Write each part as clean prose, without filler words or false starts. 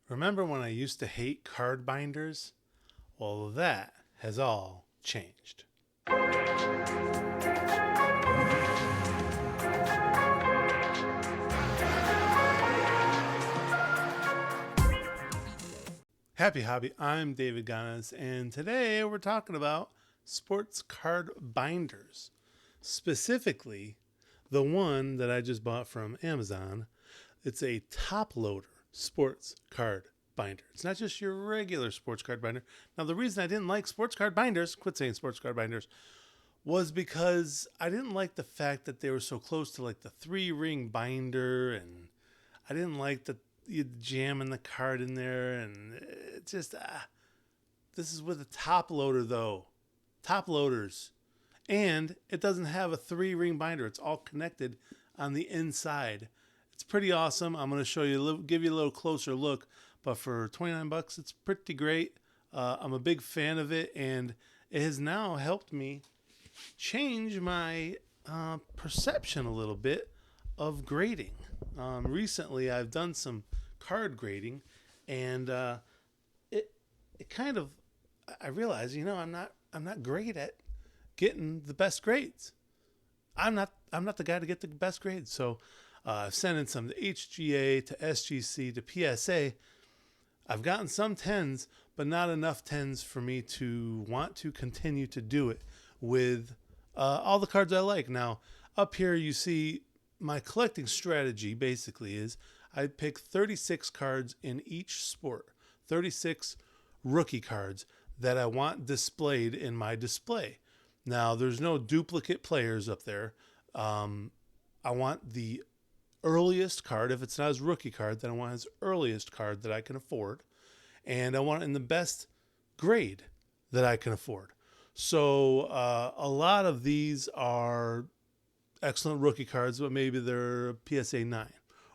Remember when I used to hate card binders? Well, that has all changed. Happy Hobby, I'm David Gonos, and today we're talking about sports card binders. Specifically, the one that I just bought from Amazon. It's a Toploader sports card binder. It's not just your regular sports card binder. Now, the reason I didn't like sports card binders, quit saying sports card binders, was because I didn't like the fact that they were so close to like the 3-ring binder, and I didn't like that you jamming the card in there, and it just this is with a top loader though. Top loaders. And it doesn't have a 3-ring binder. It's all connected on the inside. It's pretty awesome. I'm going to show you, give you a little closer look. But for $29, it's pretty great. I'm a big fan of it, and it has now helped me change my perception a little bit of grading. Recently, I've done some card grading, and it kind of, I realized, I'm not great at getting the best grades. I'm not the guy to get the best grades. So I've sent in some to HGA, to SGC, to PSA. I've gotten some 10s, but not enough 10s for me to want to continue to do it with all the cards I like. Now, up here you see my collecting strategy basically is I pick 36 cards in each sport, 36 rookie cards that I want displayed in my display. Now, there's no duplicate players up there. I want the earliest card. If it's not his rookie card, then I want his earliest card that I can afford. And I want it in the best grade that I can afford. So a lot of these are excellent rookie cards, but maybe they're a PSA 9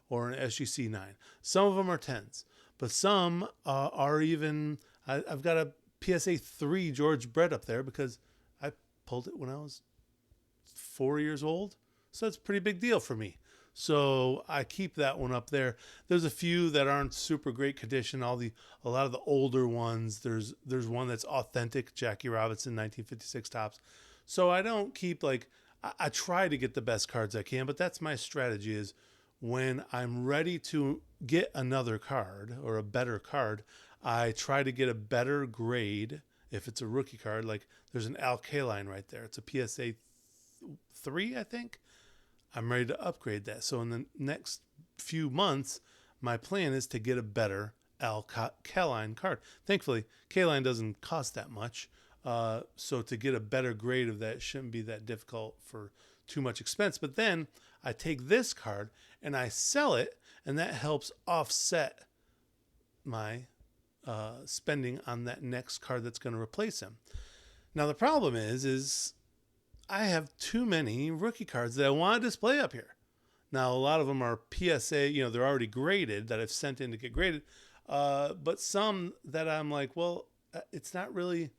or an SGC 9. Some of them are 10s, but some are even, I've got a PSA 3 George Brett up there because I pulled it when I was 4 years old. So it's a pretty big deal for me. So I keep that one up there. There's a few that aren't super great condition. A lot of the older ones. There's one that's authentic, Jackie Robinson 1956 tops. So I don't keep I try to get the best cards I can, but that's my strategy is when I'm ready to get another card or a better card, I try to get a better grade. If it's a rookie card, like there's an Al Kaline right there. It's a PSA 3, I think. I'm ready to upgrade that. So in the next few months, my plan is to get a better Al Kaline card. Thankfully, Kaline doesn't cost that much. So to get a better grade of that shouldn't be that difficult for too much expense. But then I take this card and I sell it, and that helps offset my spending on that next card that's going to replace him. Now the problem is I have too many rookie cards that I want to display up here. Now a lot of them are PSA, they're already graded that I've sent in to get graded, but some that I'm like, well, it's not really.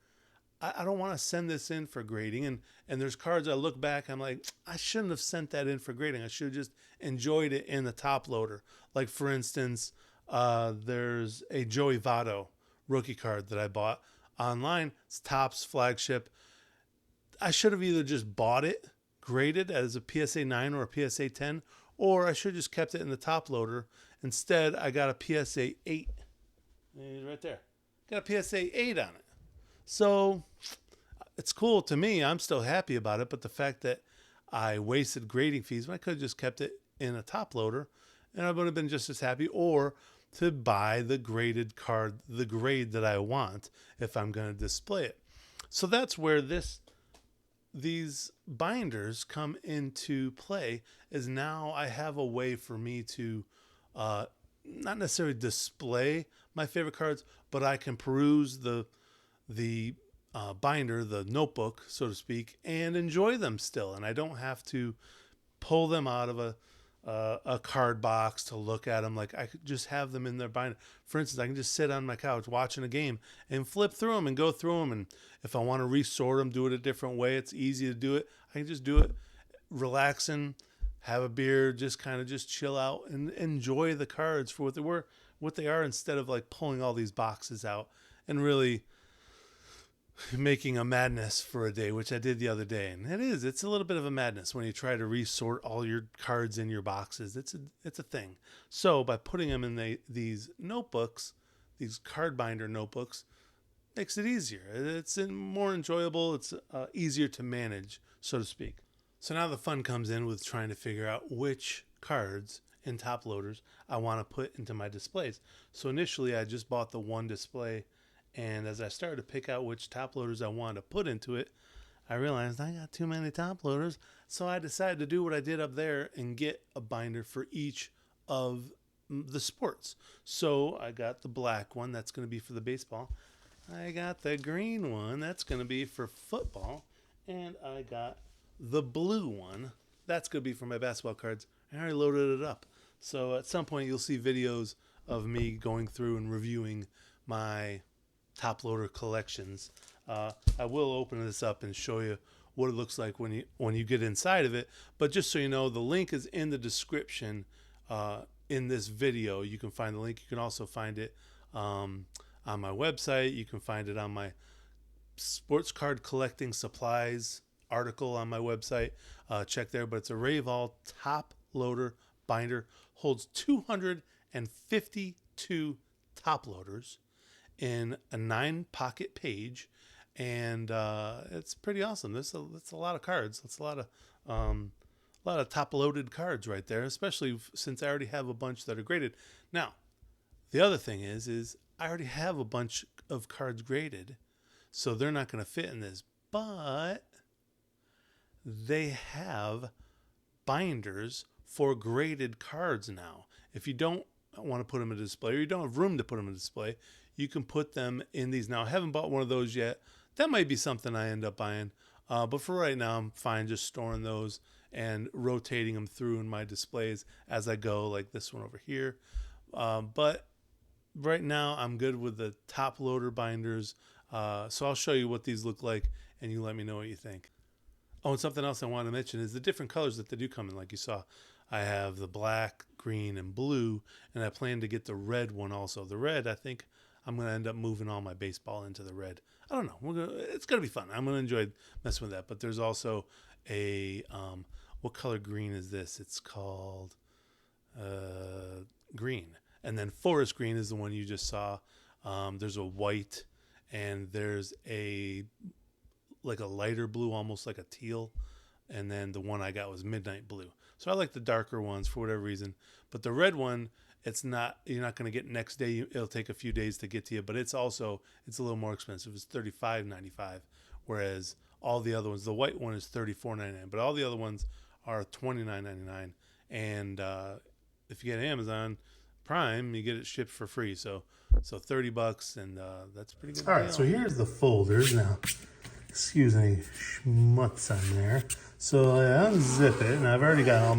I don't want to send this in for grading, and there's cards I look back, I'm like, I shouldn't have sent that in for grading. I should have just enjoyed it in the top loader. Like for instance, there's a Joey Votto rookie card that I bought online. It's Topps flagship. I should have either just bought it graded as a PSA 9 or a PSA 10, or I should have just kept it in the top loader. Instead, I got a PSA 8. Right there. Got a PSA 8 on it. So it's cool to me. I'm still happy about it, but the fact that I wasted grading fees, I could have just kept it in a top loader, and I would have been just as happy, or to buy the graded card, the grade that I want if I'm going to display it. So that's where these binders come into play, is now I have a way for me to not necessarily display my favorite cards, but I can peruse the binder, the notebook, so to speak, and enjoy them still. And I don't have to pull them out of a card box to look at them. Like I could just have them in their binder. For instance, I can just sit on my couch watching a game and flip through them and go through them. And if I want to resort them, do it a different way, it's easy to do it. I can just do it relaxing, have a beer, just kind of just chill out and enjoy the cards for what they were. what they are instead of like pulling all these boxes out and really making a madness for a day, which I did the other day. And it's a little bit of a madness when you try to resort all your cards in your boxes. It's a thing. So by putting them in these notebooks, these card binder notebooks, makes it easier. It's more enjoyable. It's easier to manage, so to speak. So now the fun comes in with trying to figure out which cards and top loaders I want to put into my displays. So initially I just bought the one display, and as I started to pick out which top loaders I wanted to put into it, I realized I got too many top loaders. So I decided to do what I did up there and get a binder for each of the sports. So I got the black one, that's going to be for the baseball. I got the green one, that's going to be for football. And I got the blue one, that's going to be for my basketball cards. I already loaded it up. So at some point you'll see videos of me going through and reviewing my top loader collections. I will open this up and show you what it looks like when you get inside of it. But just so you know, the link is in the description in this video. You can find the link. You can also find it on my website. You can find it on my sports card collecting supplies article on my website. Check there. But it's a Rayval top loader binder. Holds 252 top loaders in a 9-pocket page, and it's pretty awesome. That's a lot of cards. That's a lot of top loaded cards right there, especially since I already have a bunch that are graded. Now, the other thing is I already have a bunch of cards graded, so they're not going to fit in this, but they have binders for graded cards now. If you don't want to put them in a display, or you don't have room to put them in a display, you can put them in these. Now, I haven't bought one of those yet. That might be something I end up buying. But for right now, I'm fine just storing those and rotating them through in my displays as I go, like this one over here. But right now, I'm good with the top loader binders. So I'll show you what these look like, and you let me know what you think. Oh, and something else I want to mention is the different colors that they do come in, like you saw. I have the black, green, and blue, and I plan to get the red one also. The red, I think I'm going to end up moving all my baseball into the red. I don't know. It's going to be fun. I'm going to enjoy messing with that. But there's also a, what color green is this? It's called green. And then forest green is the one you just saw. There's a white, and there's like a lighter blue, almost like a teal. And then the one I got was midnight blue. So I like the darker ones for whatever reason. But the red one, you're not going to get next day. It'll take a few days to get to you, but it's a little more expensive. It's $35.95, whereas all the other ones, the white one is $34.99, but all the other ones are $29.99. And if you get Amazon Prime, you get it shipped for free. So $30, and that's a pretty good. All right, so here's the folders now. Excuse any schmutz on there. So I unzip it, and I've already got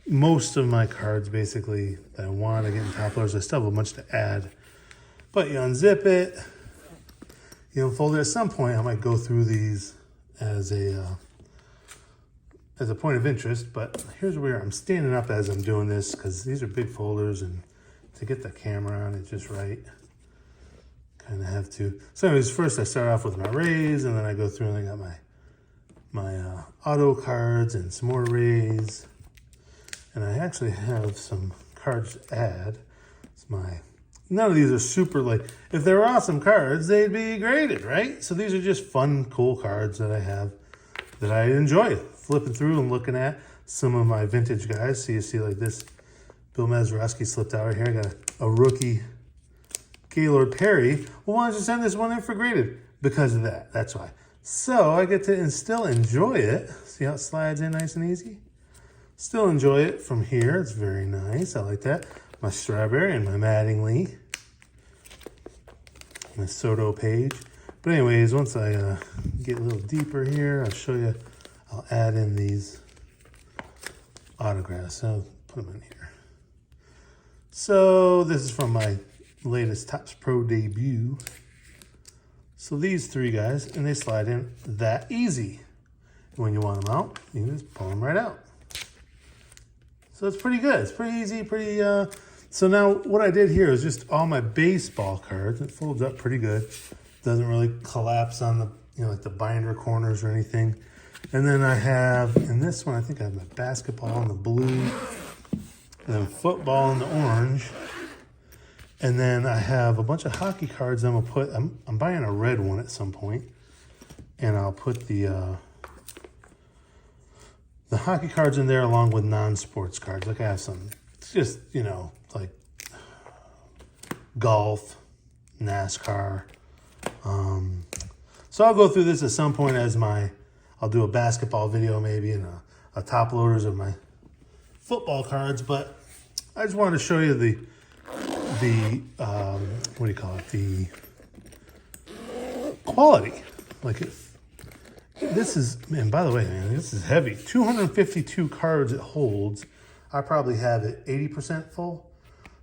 most of my cards basically that I want to get in top loaders. I still have a bunch to add, but you unzip it, you unfold it. At some point, I might go through these as a point of interest. But here's where I'm standing up as I'm doing this, because these are big folders, and to get the camera on it just right, kind of have to. So anyways, first I start off with my Rays, and then I go through and I got my auto cards and some more Rays. And I actually have some cards to add. None of these are super, if they were awesome cards, they'd be graded, right? So these are just fun, cool cards that I have that I enjoy flipping through and looking at. Some of my vintage guys. So you see like this, Bill Mazeroski slipped out right here. I got a rookie Gaylord Perry. Well, why don't you send this one in for graded? Because of that. That's why. So I get to still enjoy it. See how it slides in nice and easy? Still enjoy it from here. It's very nice. I like that. My Strawberry and my Mattingly. My Soto page. But anyways, once I get a little deeper here, I'll show you. I'll add in these autographs. I'll put them in here. So this is from my latest Topps Pro debut. So these three guys, and they slide in that easy. When you want them out, you can just pull them right out. So it's pretty good. It's pretty easy, pretty So now what I did here is just all my baseball cards. It folds up pretty good. Doesn't really collapse on the, like the binder corners or anything. And then I have, in this one, I think I have my basketball in the blue, and then football in the orange. And then I have a bunch of hockey cards I'm gonna put, I'm buying a red one at some point. And I'll put the hockey cards in there along with non-sports cards. Like I have some, it's just, like golf, NASCAR. So I'll go through this at some point as I'll do a basketball video maybe and a top loaders of my football cards. But I just wanted to show you the what do you call it? The quality. Like this is, man, by the way, man, this is heavy. 252 cards it holds. I probably have it 80% full.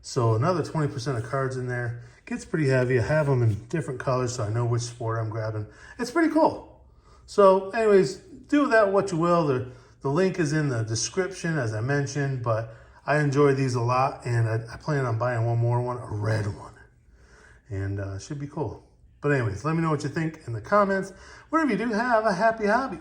So another 20% of cards in there. Gets pretty heavy. I have them in different colors so I know which sport I'm grabbing. It's pretty cool. So anyways, do with that what you will. The link is in the description as I mentioned, but I enjoy these a lot and I plan on buying one more one, a red one. And should be cool. But anyways, let me know what you think in the comments. Whatever you do, have a happy hobby.